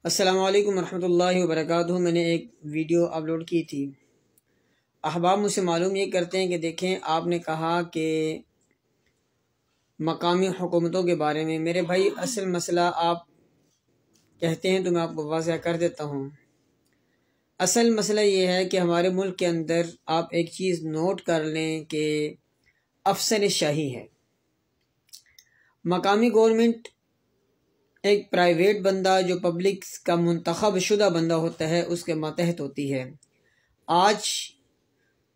السلام علیکم ورحمۃ اللہ وبرکاتہ۔ میں نے ایک ویڈیو اپلوڈ کی تھی۔ احباب مجھ سے معلوم یہ کرتے ہیں کہ دیکھیں، آپ نے کہا کہ مقامی حکومتوں کے بارے میں، میرے بھائی اصل مسئلہ آپ کہتے ہیں تو میں آپ کو واضح کر دیتا ہوں۔ اصل مسئلہ یہ ہے کہ ہمارے ملک کے اندر آپ ایک چیز نوٹ کر لیں کہ افسر شاہی ہے۔ مقامی گورنمنٹ ایک پرائیویٹ بندہ جو پبلک کا منتخب شدہ بندہ ہوتا ہے اس کے ماتحت ہوتی ہے۔ آج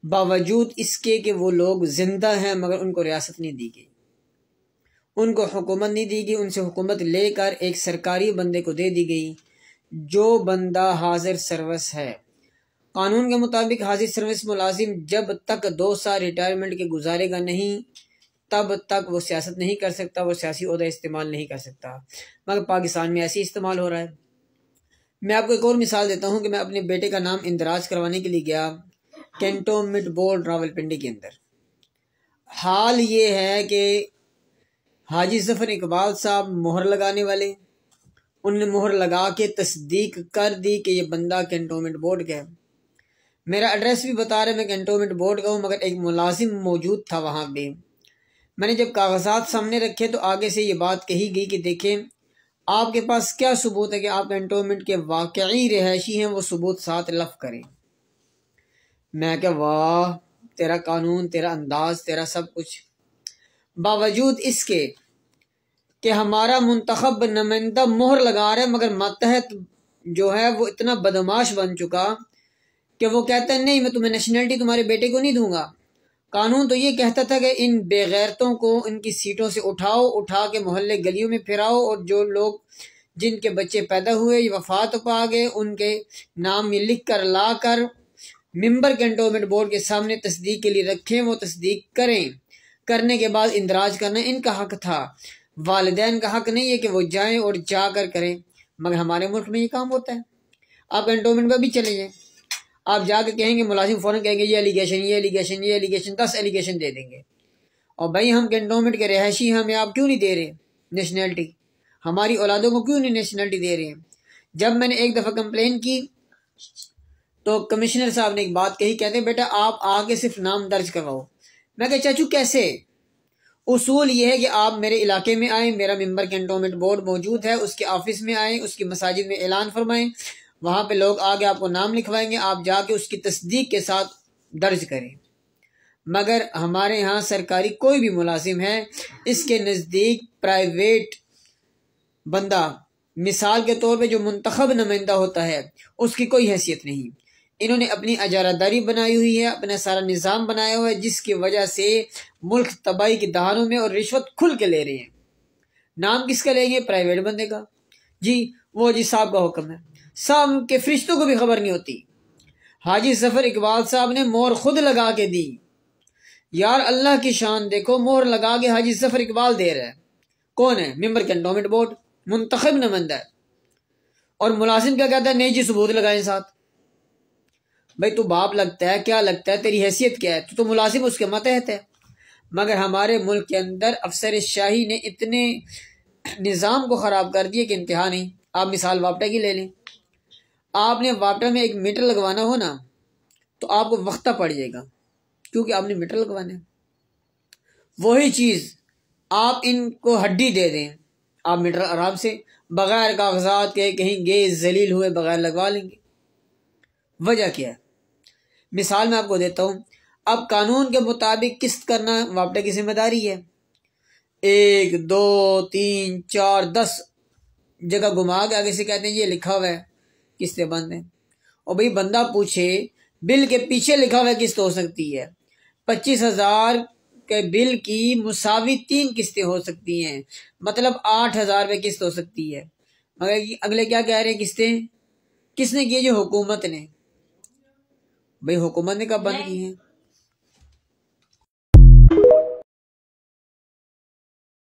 باوجود اس کے کہ وہ لوگ زندہ ہیں مگر ان کو ریاست نہیں دی گئی، ان کو حکومت نہیں دی گئی، ان سے حکومت لے کر ایک سرکاری بندے کو دے دی گئی جو بندہ حاضر سروس ہے۔ قانون کے مطابق حاضر سروس ملازم جب تک 2 سال ریٹائرمنٹ کے گزارے گا نہیں تب تک وہ سیاست نہیں کر سکتا، وہ سیاسی عہدہ استعمال نہیں کر سکتا، مگر پاکستان میں ایسے استعمال ہو رہا ہے۔ میں آپ کو ایک اور مثال دیتا ہوں کہ میں اپنے بیٹے کا نام اندراج کروانے کے لیے گیا کینٹونمنٹ بورڈ راولپنڈی کے اندر۔ حال یہ ہے کہ حاجی ظفر اقبال صاحب مہر لگانے والے، ان نے مہر لگا کے تصدیق کر دی کہ یہ بندہ کینٹونمنٹ بورڈ کا ہے۔ میرا ایڈریس بھی بتا رہے میں کینٹونمنٹ بورڈ کا ہوں، مگر ایک ملازم موجود تھا وہاں پہ۔ میں نے جب کاغذات سامنے رکھے تو آگے سے یہ بات کہی گئی کہ دیکھیں آپ کے پاس کیا ثبوت ہے کہ آپ کینٹونمنٹ کے واقعی رہائشی ہیں، وہ ثبوت ساتھ لفظ کریں۔ میں کہ واہ، تیرا قانون، تیرا انداز، تیرا سب کچھ۔ باوجود اس کے کہ ہمارا منتخب نمائندہ مہر لگا رہا ہے مگر ماتحت جو ہے وہ اتنا بدماش بن چکا کہ وہ کہتا ہے نہیں، میں تمہیں نیشنلٹی تمہارے بیٹے کو نہیں دوں گا۔ قانون تو یہ کہتا تھا کہ ان بے غیرتوں کو ان کی سیٹوں سے اٹھا کے محلے گلیوں میں پھراؤ، اور جو لوگ جن کے بچے پیدا ہوئے یا وفات پا گئے ان کے نام یہ لکھ کر لا کر ممبر کینٹونمنٹ بورڈ کے سامنے تصدیق کے لیے رکھیں، وہ تصدیق کریں، کرنے کے بعد اندراج کرنا ان کا حق تھا۔ والدین کا حق نہیں ہے کہ وہ جائیں اور جا کر کریں، مگر ہمارے ملک میں یہ کام ہوتا ہے۔ آپ کینٹونمنٹ پہ بھی چلے جائیں، آپ جا کے کہیں گے، ملازم فوراً کہیں گے یہ ایلیگیشن، یہ ایلیگیشن، یہ ایلیگیشن، 10 ایلیگیشن دے دیں گے۔ اور بھائی ہم کینٹونمنٹ کے رہائشی ہمیں آپ کیوں نہیں دے رہے نیشنلٹی؟ ہماری اولادوں کو کیوں نہیں نیشنلٹی دے رہے ہیں؟ جب میں نے ایک دفعہ کمپلین کی تو کمشنر صاحب نے ایک بات کہی، کہتے ہیں بیٹا آپ آگے صرف نام درج کرواؤ۔ میں کہا چاچو کیسے؟ اصول یہ ہے کہ آپ میرے علاقے میں آئیں، میرا ممبر کینٹونمنٹ بورڈ موجود ہے، اس کے آفس میں آئیں، اس کی مساجد میں اعلان فرمائیں، وہاں پہ لوگ آگے آپ کو نام لکھوائیں گے، آپ جا کے اس کی تصدیق کے ساتھ درج کریں۔ مگر ہمارے ہاں سرکاری کوئی بھی ملازم ہے، اس کے نزدیک پرائیویٹ بندہ مثال کے طور پہ جو منتخب نمائندہ ہوتا ہے اس کی کوئی حیثیت نہیں۔ انہوں نے اپنی اجارہ داری بنائی ہوئی ہے، اپنا سارا نظام بنایا ہوا ہے، جس کی وجہ سے ملک تباہی کی دہانوں میں اور رشوت کھل کے لے رہے ہیں۔ نام کس کا لیں گے؟ پرائیویٹ بندے کا۔ جی وہ جی صاحب کا حکم ہے، صاحب کے فرشتوں کو بھی خبر نہیں ہوتی۔ حاجی ظفر اقبال صاحب نے مہر خود لگا کے دی۔ یار اللہ کی شان دیکھو، مہر لگا کے حاجی ظفر اقبال دے رہا ہے۔ کون ہے؟ ممبر کینٹونمنٹ بورڈ، منتخب نمائندہ ہے۔ اور ملازم کیا کہتا ہے؟ نہیں جی ثبوت لگائیں ساتھ۔ بھائی تو باپ لگتا ہے، کیا لگتا ہے، تیری حیثیت کیا ہے؟ تو ملازم اس کے ماتحت ہے۔ مگر ہمارے ملک کے اندر افسر شاہی نے اتنے نظام کو خراب کر دیا کہ انتہا نہیں۔ آپ مثال واپٹا کی لے لیں، آپ نے واپٹا میں ایک میٹر لگوانا ہو نا تو آپ کو وقتہ پڑ جائے گا، کیونکہ آپ نے میٹر لگوانا ہے۔ وہی چیز آپ ان کو ہڈی دے دیں، آپ میٹر آرام سے بغیر کاغذات کے کہیں گے ذلیل ہوئے بغیر لگوا لیں گے۔ وجہ کیا ہے؟ مثال میں آپ کو دیتا ہوں۔ اب قانون کے مطابق قسط کرنا واپٹا کی ذمہ داری ہے۔ 1 2 3 4 10 جگہ گھما کے آگے سے کہتے ہیں یہ لکھا ہوا ہے قسطیں بند ہیں۔ اور بھئی بندہ پوچھے بل کے پیچھے لکھا ہوا ہے قسط ہو سکتی ہے، 25,000 کے بل کی مساوی 3 قسطیں ہو سکتی ہیں، مطلب 8,000 روپے قسط ہو سکتی ہے۔ مگر اگلے کیا کہہ رہے ہیں؟ قسطیں کس نے کی؟ جو حکومت نے۔ بھئی حکومت نے کب بند کی ہیں؟